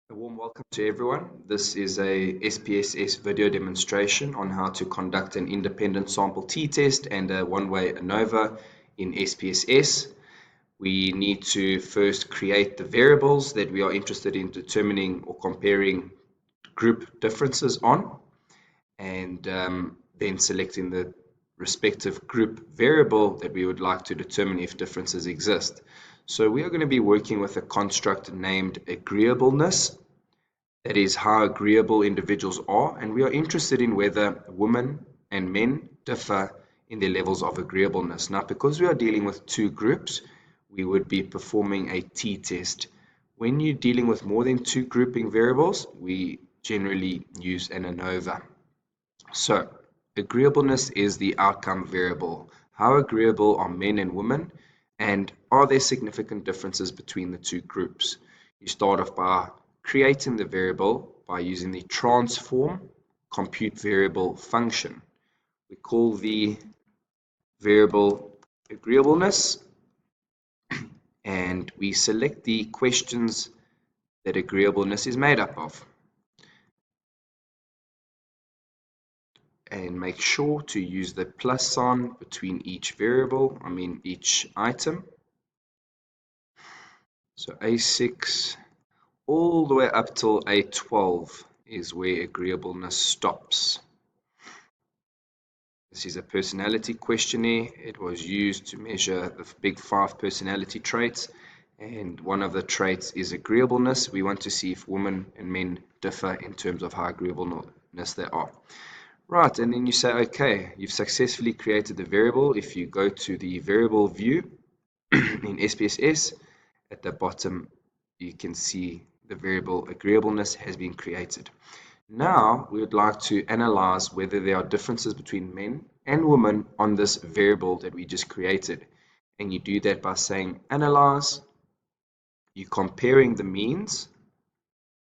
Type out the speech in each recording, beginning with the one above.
A warm welcome to everyone. This is a SPSS video demonstration on how to conduct an independent sample t-test and a one-way ANOVA in SPSS. We need to first create the variables that we are interested in determining or comparing group differences on, and then selecting the respective group variable that we would like to determine if differences exist. So we are going to be working with a construct named agreeableness. That is how agreeable individuals are, and we are interested in whether women and men differ in their levels of agreeableness. Now, because we are dealing with two groups, we would be performing a t-test. When you're dealing with more than two grouping variables, we generally use an ANOVA. So, agreeableness is the outcome variable. How agreeable are men and women, and are there significant differences between the two groups? You start off by creating the variable by using the transform compute variable function. We call the variable agreeableness, and we select the questions that agreeableness is made up of. And make sure to use the plus sign between each each item. So A6 all the way up till A12 is where agreeableness stops. This is a personality questionnaire. It was used to measure the big 5 personality traits, and one of the traits is agreeableness. We want to see if women and men differ in terms of how agreeableness they are. Right, and then you say, okay, you've successfully created the variable. If you go to the variable view in SPSS, at the bottom, you can see the variable agreeableness has been created. Now, we would like to analyze whether there are differences between men and women on this variable that we just created. And you do that by saying analyze. You're comparing the means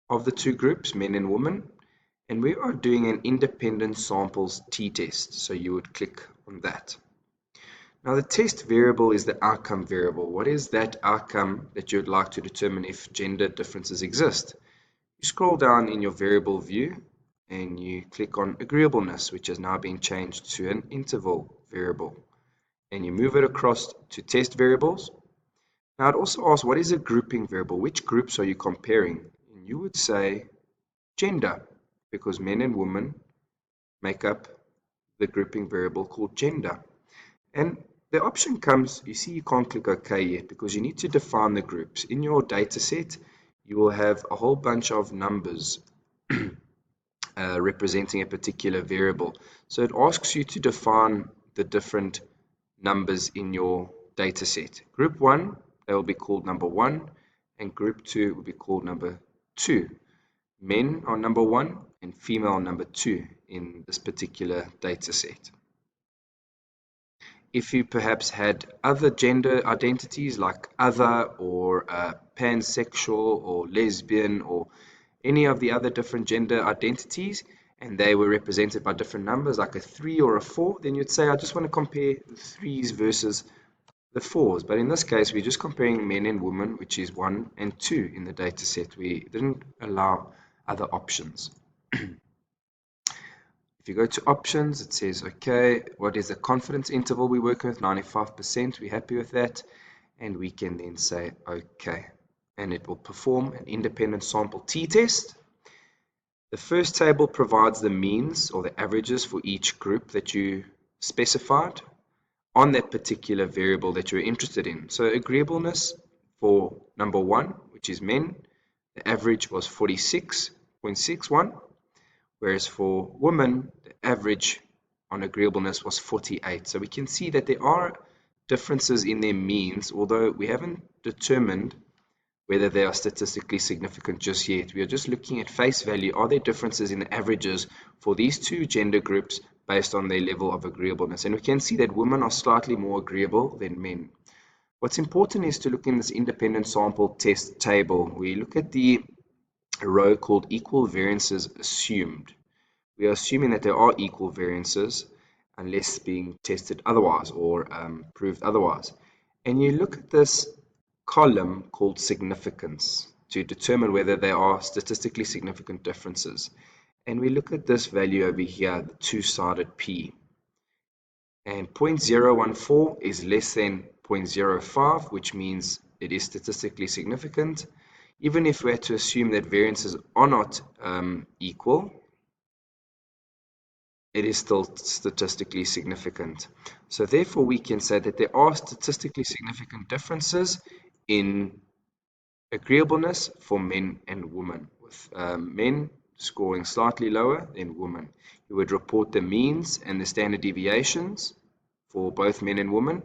of the two groups, men and women, and we are doing an independent samples t-test, so you would click on that. Now the test variable is the outcome variable. What is that outcome that you would like to determine if gender differences exist? You scroll down in your variable view and you click on agreeableness, which has now been changed to an interval variable, and you move it across to test variables. Now it also asks, what is a grouping variable? Which groups are you comparing? And you would say gender, because men and women make up the grouping variable called gender. And the option comes, you see you can't click OK yet because you need to define the groups. In your data set, you will have a whole bunch of numbers representing a particular variable. So it asks you to define the different numbers in your data set. Group 1, they will be called number 1, and group 2 will be called number 2. Men are number 1 and female are number 2 in this particular data set. If you perhaps had other gender identities like other or pansexual or lesbian or any of the other different gender identities, and they were represented by different numbers like a 3 or a 4, then you'd say, I just want to compare the 3s versus the 4s. But in this case, we're just comparing men and women, which is 1 and 2 in the data set. We didn't allow other options. If you go to options, it says, okay, what is the confidence interval we're working with? 95%. We're happy with that. And we can then say, okay. And it will perform an independent sample t-test. The first table provides the means or the averages for each group that you specified on that particular variable that you're interested in. So agreeableness for number 1, which is men, the average was 46.61. Whereas for women, the average on agreeableness was 48. So we can see that there are differences in their means, although we haven't determined whether they are statistically significant just yet. We are just looking at face value. Are there differences in the averages for these two gender groups based on their level of agreeableness? And we can see that women are slightly more agreeable than men. What's important is to look in this independent sample test table. We look at the row called equal variances assumed. We are assuming that there are equal variances unless being tested otherwise or proved otherwise. And you look at this column called significance. to determine whether there are statistically significant differences. And we look at this value over here, the two-sided p. And 0.014 is less than 0.05, which means it is statistically significant. Even if we had to assume that variances are not equal, it is still statistically significant. So therefore, we can say that there are statistically significant differences in agreeableness for men and women, with men scoring slightly lower than women. You would report the means and the standard deviations for both men and women.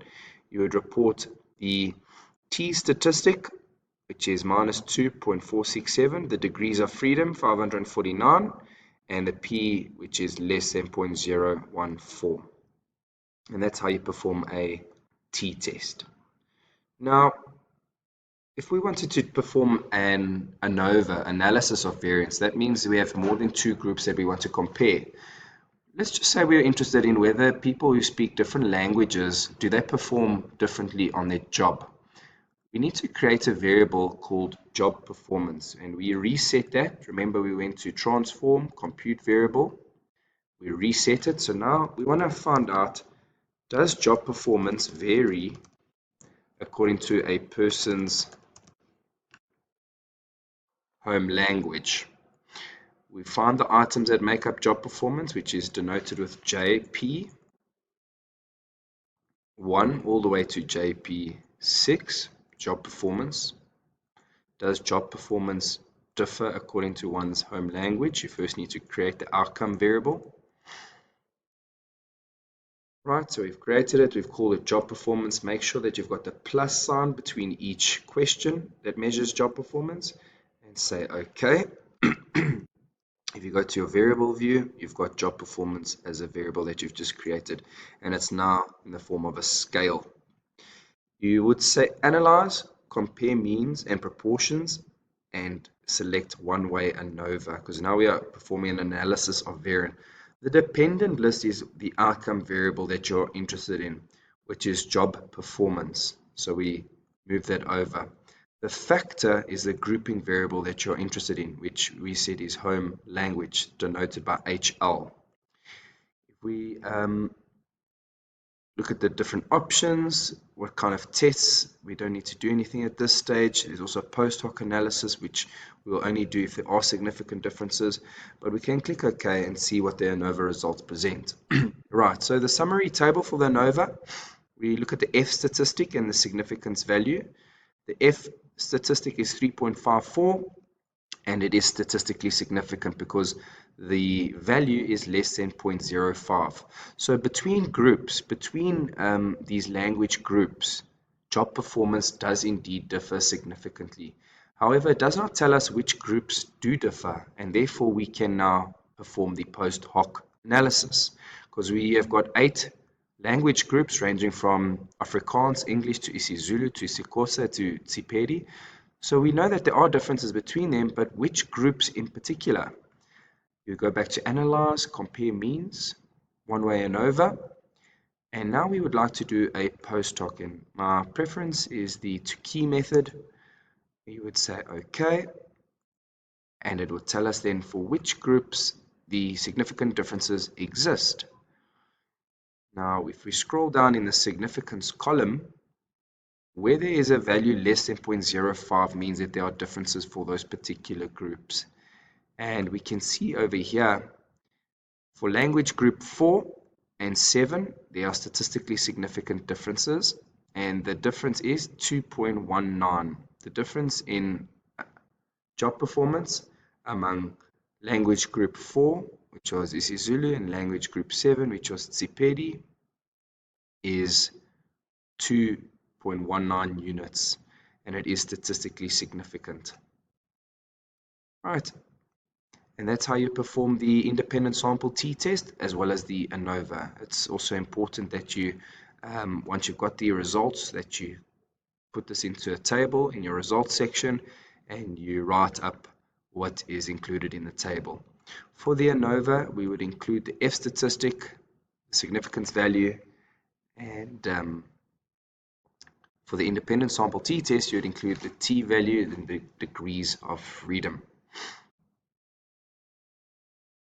You would report the T statistic, which is minus 2.467, the degrees of freedom, 549, and the P, which is less than 0.014. And that's how you perform a t-test. Now, if we wanted to perform an ANOVA, analysis of variance, that means we have more than two groups that we want to compare. Let's just say we're interested in whether people who speak different languages, do they perform differently on their job? We need to create a variable called job performance, and we reset that. Remember, we went to transform, compute variable. We reset it. So now we want to find out, does job performance vary according to a person's home language? We find the items that make up job performance, which is denoted with JP1 all the way to JP6, job performance. Does job performance differ according to one's home language? You first need to create the outcome variable. Right, so we've created it, we've called it job performance. Make sure that you've got the plus sign between each question that measures job performance and say OK. If you go to your variable view, you've got job performance as a variable that you've just created, and it's now in the form of a scale. You would say analyze, compare means and proportions, and select one-way ANOVA, because now we are performing an analysis of variance. The dependent list is the outcome variable that you're interested in, which is job performance. So we move that over. The factor is the grouping variable that you're interested in, which we said is home language, denoted by HL. If we look at the different options, what kind of tests, we don't need to do anything at this stage. There's also post hoc analysis, which we will only do if there are significant differences, but we can click OK and see what the ANOVA results present. Right, so the summary table for the ANOVA, we look at the F statistic and the significance value. The F statistic is 3.54, and it is statistically significant because the value is less than 0.05. So between groups, between these language groups, job performance does indeed differ significantly. However, it does not tell us which groups do differ, and therefore we can now perform the post hoc analysis, because we have got 8 language groups ranging from Afrikaans, English to isiZulu to isiXhosa to Tsipedi. So we know that there are differences between them, but which groups in particular? You go back to analyze, compare means, one-way ANOVA, and now we would like to do a post hoc, and my preference is the to key method. You would say OK, and it will tell us then for which groups the significant differences exist. Now, if we scroll down in the significance column, where there is a value less than 0.05 means that there are differences for those particular groups. And we can see over here, for language group 4 and 7, there are statistically significant differences, and the difference is 2.19. The difference in job performance among language group 4, which was isiZulu, and language group 7, which was Tsipedi, is 2.19 units, and it is statistically significant. Right, and that's how you perform the independent sample t-test as well as the ANOVA. It's also important that you, once you've got the results, that you put this into a table in your results section and you write up what is included in the table. For the ANOVA, we would include the F statistic, the significance value, and For the independent sample t-test, you would include the t-value and the degrees of freedom.